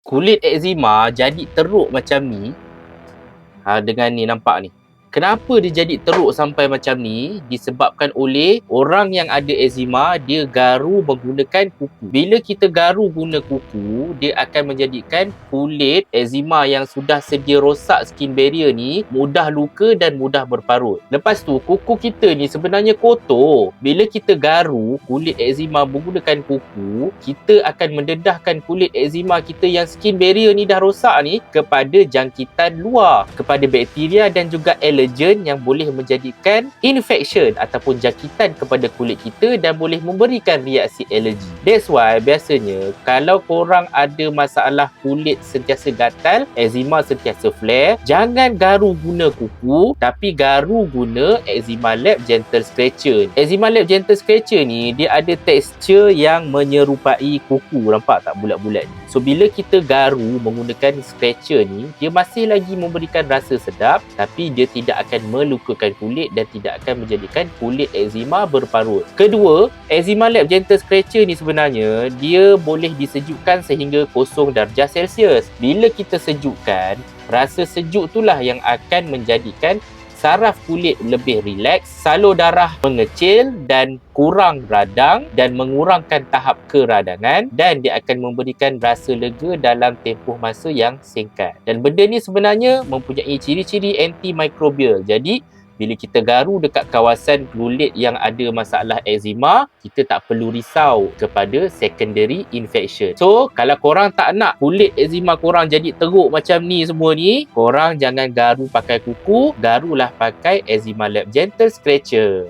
Kulit eczema jadi teruk macam ni, dengan ni nampak ni. Kenapa dia jadi teruk sampai macam ni? Disebabkan oleh orang yang ada eczema, dia garu menggunakan kuku. Bila kita garu guna kuku, dia akan menjadikan kulit eczema yang sudah sedia rosak skin barrier ni mudah luka dan mudah berparut. Lepas tu, kuku kita ni sebenarnya kotor. Bila kita garu kulit eczema menggunakan kuku, kita akan mendedahkan kulit eczema kita yang skin barrier ni dah rosak ni kepada jangkitan luar, kepada bakteria dan juga allergen yang boleh menjadikan infection ataupun jangkitan kepada kulit kita dan boleh memberikan reaksi alergi. That's why biasanya kalau korang ada masalah kulit sentiasa gatal, eczema sentiasa flare, jangan garu guna kuku tapi garu guna Eczema Lab Gentle Scratcher. Eczema Lab Gentle Scratcher ni dia ada tekstur yang menyerupai kuku, nampak tak bulat-bulat ni. So bila kita garu menggunakan scratcher ni, dia masih lagi memberikan rasa sedap tapi dia tidak akan melukakan kulit dan tidak akan menjadikan kulit eczema berparut. Kedua, Eczema Lab Gentle Scratcher ni sebenarnya dia boleh disejukkan sehingga 0 darjah Celsius. Bila kita sejukkan, rasa sejuk itulah yang akan menjadikan saraf kulit lebih rileks, salur darah mengecil dan kurang radang dan mengurangkan tahap keradangan, dan dia akan memberikan rasa lega dalam tempoh masa yang singkat. Dan benda ni sebenarnya mempunyai ciri-ciri antimikrobial. Jadi bila kita garu dekat kawasan kulit yang ada masalah eczema, kita tak perlu risau kepada secondary infection. So, kalau korang tak nak kulit eczema korang jadi teruk macam ni semua ni, korang jangan garu pakai kuku, garulah pakai Eczema Lab Gentle Scratcher.